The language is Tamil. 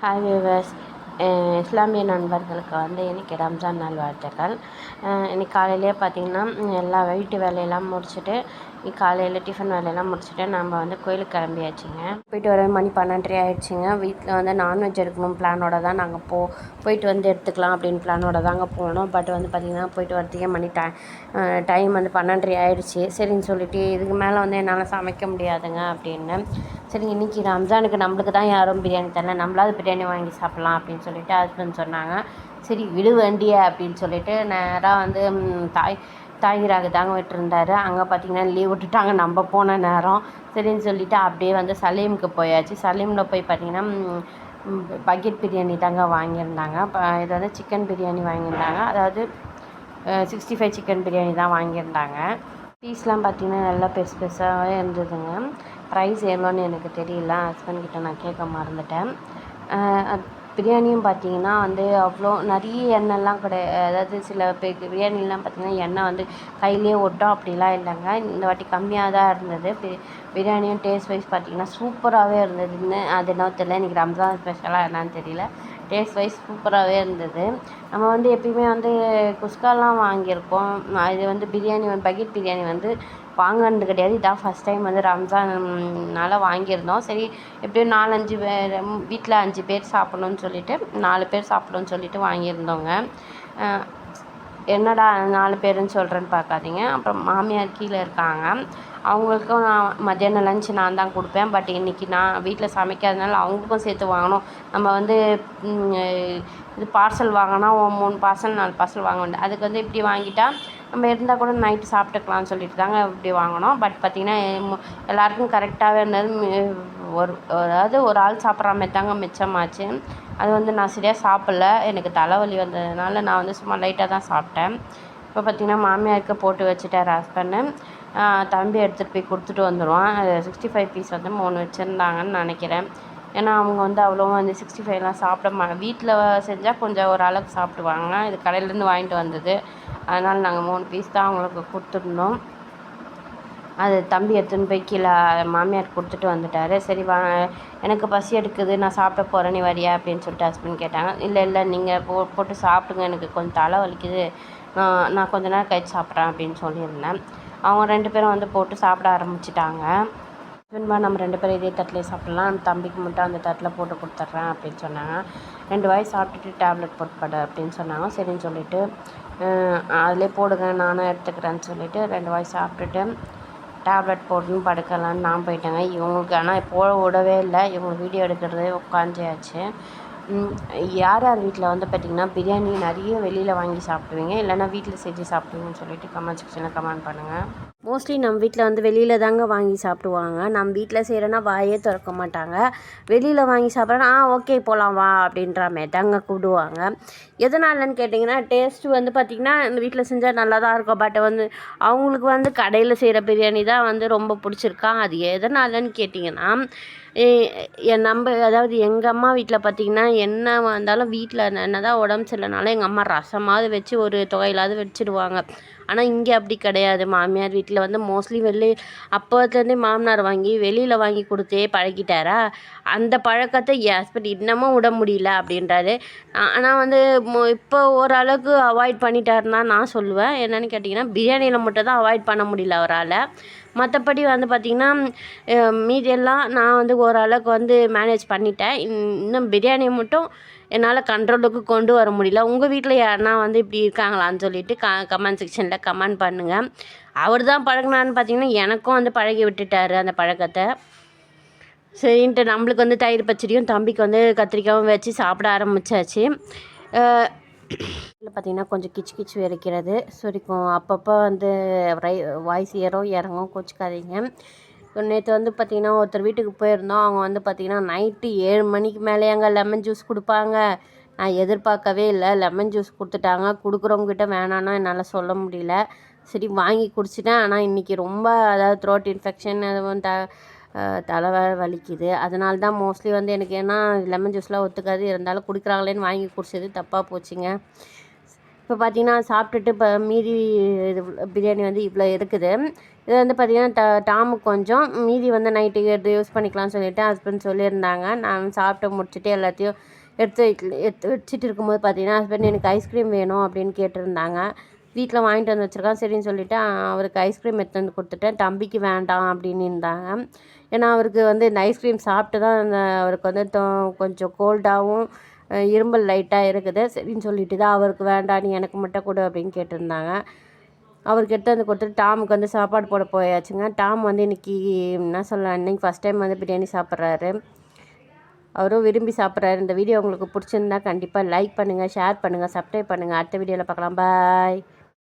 ஹாய் வியூவர்ஸ், இஸ்லாமிய நண்பர்களுக்கு இன்றைக்கி ரம்ஜான் நாள் வாழ்த்துக்கள். இன்றைக்கி காலையிலேயே பார்த்திங்கன்னா எல்லா வீட்டு வேலையெல்லாம் முடிச்சுட்டு காலையில் டிஃபன் வேலையெல்லாம் முடிச்சுட்டு நம்ம கோயிலுக்கு கிளம்பியாச்சுங்க. போயிட்டு வர மணி 12:30 ஆகிடுச்சிங்க. வீட்டில் நான்வெஜ் எடுக்கணும் பிளானோட தான் நாங்கள் போயிட்டு எடுத்துக்கலாம் அப்படின்னு பிளானோட தாங்க போனோம். பட் பார்த்திங்கன்னா போயிட்டு வரதுக்கே மணி டைம் 12:30 ஆகிடுச்சி. சரின்னு சொல்லிட்டு இதுக்கு மேலே என்னால் சமைக்க முடியாதுங்க அப்படின்னு. சரி, இன்றைக்கி ரம்ஜானுக்கு நம்மளுக்கு தான் யாரும் பிரியாணி தரல, நம்மளாவது பிரியாணி வாங்கி சாப்பிட்லாம் அப்படின்னு சொல்லிட்டு ஹஸ்பண்ட் சொன்னாங்க. சரி விடு வண்டியை அப்படின்னு சொல்லிட்டு நேராக தாய்கிராக தாங்க விட்டுருந்தார். அங்கே பார்த்திங்கன்னா லீவ் விட்டுட்டாங்க நம்ம போன நேரம். சரின்னு சொல்லிவிட்டு அப்படியே சலீமுக்கு போயாச்சு. சலீமில் போய் பார்த்திங்கன்னா பக்கெட் பிரியாணி தாங்க வாங்கியிருந்தாங்க. இது சிக்கன் பிரியாணி வாங்கியிருந்தாங்க. அதாவது 65 சிக்கன் பிரியாணி தான் வாங்கியிருந்தாங்க. பீஸ்லாம் பார்த்திங்கன்னா நல்லா பெருசு பெருசாகவே இருந்ததுங்க. ப்ரைஸ் எவ்வளோன்னு எனக்கு தெரியல, ஹஸ்பண்ட்கிட்ட நான் கேட்க மறந்துட்டேன். பிரியாணியும் பார்த்திங்கன்னா அவ்வளோ நிறைய எண்ணெய்லாம் கிடையாது. அதாவது சில பிரியாணிலாம் பார்த்திங்கன்னா எண்ணெய் கையிலே ஒட்டும், அப்படிலாம் இல்லைங்க. இந்த வாட்டி கம்மியாக தான் இருந்தது. பிரியாணியும் டேஸ்ட் வைஸ் பார்த்திங்கன்னா சூப்பராகவே இருந்ததுன்னு. அது என்ன தெரியல, இன்றைக்கி ரம்ஜான் ஸ்பெஷலாக என்னன்னு தெரியல, டேஸ்ட் வைஸ் சூப்பராகவே இருந்தது. நம்ம எப்பயுமே குஸ்காலாம் வாங்கியிருக்கோம். இது பிரியாணி பக்கெட் பிரியாணி வாங்கினது கிடையாது. இதான் ஃபஸ்ட் டைம் ரம்ஜான்னால வாங்கியிருந்தோம். சரி, எப்படியும் 4-5 பேர் வீட்டில் 5 பேர் சாப்பிட்ணுன்னு சொல்லிட்டு 4 பேர் சாப்பிட்ணுன்னு சொல்லிட்டு வாங்கியிருந்தோங்க. என்னடா 4 பேருன்னு சொல்கிறேன்னு பார்க்காதீங்க. அப்புறம் மாமியார் கீழே இருக்காங்க, அவங்களுக்கும் நான் மத்தியானம் லஞ்ச் நான் தான் கொடுப்பேன். பட் இன்றைக்கி நான் வீட்டில் சமைக்காதனால அவங்களுக்கும் சேர்த்து வாங்கணும். நம்ம இது பார்சல் வாங்கினா 3 பார்சல் 4 பார்சல் வாங்க வேண்டியது. அதுக்கு இப்படி வாங்கிட்டா நம்ம இருந்தால் கூட நைட்டு சாப்பிட்டுக்கலாம்னு சொல்லிட்டு தாங்க இப்படி வாங்கினோம். பட் பார்த்திங்கன்னா எல்லாேருக்கும் கரெக்டாகவே இருந்தது. அதாவது ஒரு ஆள் சாப்பிட்ற மாதிரி தாங்க மிச்சமாச்சு. அது நான் சரியாக சாப்பிட்ல, எனக்கு தலைவலி வந்ததுனால நான் சும்மா லைட்டாக தான் சாப்பிட்டேன். இப்போ பார்த்திங்கன்னா மாமியாருக்கு போட்டு வச்சுட்டார் ஹஸ்பண்டு. தம்பி எடுத்துகிட்டு போய் கொடுத்துட்டு வந்துடுவான். 65 பீஸ் 3 வச்சுருந்தாங்கன்னு நினைக்கிறேன். ஏன்னா அவங்க அவ்வளோவா 65லாம் சாப்பிட வீட்டில் செஞ்சால் கொஞ்சம் ஒரு அளவுக்கு சாப்பிடுவாங்க. இது கடையிலேருந்து வாங்கிட்டு வந்தது, அதனால் நாங்கள் 3 பீஸ் தான் அவங்களுக்கு கொடுத்துருந்தோம். அது தம்பி எடுத்துன்னு போய் கீழே மாமியார் கொடுத்துட்டு வந்துட்டார். சரி எனக்கு பசி எடுக்குது, நான் சாப்பிட போகிறேன், நீ வரியா அப்படின்னு சொல்லிட்டு ஹஸ்பண்ட் கேட்டாங்க. இல்லை நீங்கள் போட்டு சாப்பிடுங்க, எனக்கு கொஞ்சம் தலை வலிக்குது, நான் கொஞ்ச நேரம் கழிச்சு சாப்பிட்றேன் அப்படின்னு சொல்லியிருந்தேன். அவங்க 2 பேரும் போட்டு சாப்பிட ஆரம்பிச்சிட்டாங்க. ஹஸ்பண்ட்மா நம்ம 2 பேரும் இதே தட்டிலே சாப்பிட்லாம், தம்பிக்கு மட்டும் அந்த தட்டில் போட்டு கொடுத்துட்றேன் அப்படின்னு சொன்னாங்க. 2 வாய் சாப்பிட்டுட்டு டேப்லெட் போட்டு படு அப்படின்னு சொன்னாங்க. சரின்னு சொல்லிவிட்டு அதிலே போடுங்க, நானும் எடுத்துக்கிறேன்னு சொல்லிவிட்டு 2 வாய் சாப்பிட்டுட்டு டேப்லெட் போட்டுன்னு படுக்கலான்னு நான் போயிட்டேங்க. இவங்களுக்கு ஆனால் போட விடவே இல்லை. இவங்க வீடியோ எடுக்கிறதே உட்காந்துயாச்சு. யார் வீட்டில் பார்த்திங்கன்னா பிரியாணி நிறைய வெளியில் வாங்கி சாப்பிடுவீங்க, இல்லைனா வீட்டில் செஞ்சு சாப்பிடுவீங்கன்னு சொல்லிட்டு கமெண்ட் செக்ஷனில் கமெண்ட் பண்ணுங்கள். மோஸ்ட்லி நம்ம வீட்டில் வெளியில் தாங்க வாங்கி சாப்பிடுவாங்க. நம்ம வீட்டில் செய்கிறோன்னா வாயே திறக்க மாட்டாங்க. வெளியில் வாங்கி சாப்பிட்றோன்னா ஓகே போகலாம் வா அப்படின்ற மாதிரி தாங்க கூப்பிடுவாங்க. எதனாலன்னு கேட்டிங்கன்னா டேஸ்ட்டு பார்த்திங்கன்னா இந்த வீட்டில் செஞ்சால் நல்லா தான் இருக்கும். பட் அவங்களுக்கு கடையில் செய்கிற பிரியாணி தான் ரொம்ப பிடிச்சிருக்கா. அது எதனாலன்னு கேட்டிங்கன்னா நம்ம அதாவது எங்கள் அம்மா வீட்டில் பார்த்திங்கன்னா என்ன வந்தாலும் வீட்டில் என்ன தான் உடம்பு சரியில்லைனாலும் எங்கள் அம்மா ரசமாவது வச்சு ஒரு தொகையிலாவது வச்சுடுவாங்க. ஆனால் இங்கே அப்படி கிடையாது. மாமியார் வீட்டில் மோஸ்ட்லி அப்போத்துலேருந்தே மாமனார் வெளியில் வாங்கி கொடுத்தே பழகிட்டாரா, அந்த பழக்கத்தை என் ஹஸ்பண்ட் இன்னமும் விட முடியல அப்படின்றாரு. ஆனால் இப்போ ஓரளவுக்கு அவாய்ட் பண்ணிட்டாருன்னு தான் நான் சொல்லுவேன். என்னென்னு கேட்டிங்கன்னா பிரியாணியில் மட்டும் தான் அவாய்ட் பண்ண முடியல அவரால். மற்றபடி பார்த்திங்கன்னா மீதியெல்லாம் நான் ஓரளவுக்கு மேனேஜ் பண்ணிட்டேன். இன்னும் பிரியாணி மட்டும் என்னால் கண்ட்ரோலுக்கு கொண்டு வர முடியல. உங்கள் வீட்டில் யாருன்னா இப்படி இருக்காங்களான்னு சொல்லிட்டு கமெண்ட் செக்ஷனில் கமெண்ட் பண்ணுங்கள். அவர் தான் பழகினான்னு பார்த்திங்கன்னா எனக்கும் பழகி விட்டுட்டார் அந்த பழக்கத்தை. சரின்ட்டு நம்மளுக்கு தயிர் பச்சடியும் தம்பிக்கு கத்திரிக்காயும் வச்சு சாப்பிட ஆரம்பித்தாச்சு. இதில் பார்த்திங்கன்னா கொஞ்சம் கிச்சு வரைக்கிறது சுரிக்கும், அப்பப்போ வாய்ஸ் ஏறும் இறங்கும், கோச்சிக்காதீங்க. நேற்று பார்த்திங்கன்னா ஒருத்தர் வீட்டுக்கு போயிருந்தோம். அவங்க பார்த்திங்கன்னா நைட்டு 7 மணிக்கு மேலேயாங்க லெமன் ஜூஸ் கொடுப்பாங்க. நான் எதிர்பார்க்கவே இல்லை. லெமன் ஜூஸ் கொடுத்துட்டாங்க. கொடுக்குறவங்ககிட்ட வேணான்னா என்னால் சொல்ல முடியல. சரி வாங்கி குடிச்சிட்டேன். ஆனால் இன்றைக்கி ரொம்ப அதாவது த்ரோட் இன்ஃபெக்ஷன் தலை வலிக்குது. அதனால தான் மோஸ்ட்லி எனக்கு ஏன்னா லெமன் ஜூஸ்லாம் ஒத்துக்காது, இருந்தாலும் குடிக்கிறாங்களேன்னு வாங்கி குடிச்சது தப்பாக போச்சுங்க. இப்போ பார்த்தீங்கன்னா சாப்பிட்டுட்டு இப்போ மீதி இது பிரியாணி வந்து இவ்வளோ இருக்குது. இது வந்து பார்த்திங்கன்னா டாமுக்கு கொஞ்சம் மீதி வந்து நைட்டுக்கு எடுத்து யூஸ் பண்ணிக்கலாம்னு சொல்லிவிட்டு ஹஸ்பண்ட் சொல்லியிருந்தாங்க. நான் சாப்பிட்டு முடிச்சுட்டு எல்லாத்தையும் எடுத்து வச்சுட்டு இருக்கும்போது பார்த்தீங்கன்னா ஹஸ்பண்ட் எனக்கு ஐஸ்கிரீம் வேணும் அப்படின்னு கேட்டிருந்தாங்க. வீட்டில் வாங்கிட்டு வந்து வச்சுருக்கான். சரின்னு சொல்லிவிட்டு அவருக்கு ஐஸ்கிரீம் எடுத்து வந்து கொடுத்துட்டேன். தம்பிக்கு வேண்டாம் அப்படின்னு இருந்தாங்க. ஏன்னா அவருக்கு வந்து இந்த ஐஸ்கிரீம் சாப்பிட்டு தான் அவருக்கு வந்து கொஞ்சம் கோல்டாகவும் இரும்பல் லைட்டாக இருக்குது. சரின்னு சொல்லிட்டு தான் அவருக்கு வேண்டாம் நீ எனக்கு மட்டும் கொடு அப்படின்னு கேட்டிருந்தாங்க. அவருக்கு எடுத்து வந்து கொடுத்துட்டு டாமுக்கு வந்து சாப்பாடு போட போயாச்சுங்க. டாம் வந்து இன்றைக்கி என்ன சொல்லலாம், இன்றைக்கி ஃபஸ்ட் டைம் வந்து பிரியாணி சாப்பிட்றாரு. அவரும் விரும்பி சாப்பிட்றாரு. இந்த வீடியோ உங்களுக்கு பிடிச்சிருந்தா கண்டிப்பாக லைக் பண்ணுங்கள், ஷேர் பண்ணுங்கள், சப்ஸ்கிரைப் பண்ணுங்கள். அடுத்த வீடியோவில் பார்க்கலாம். பாய்.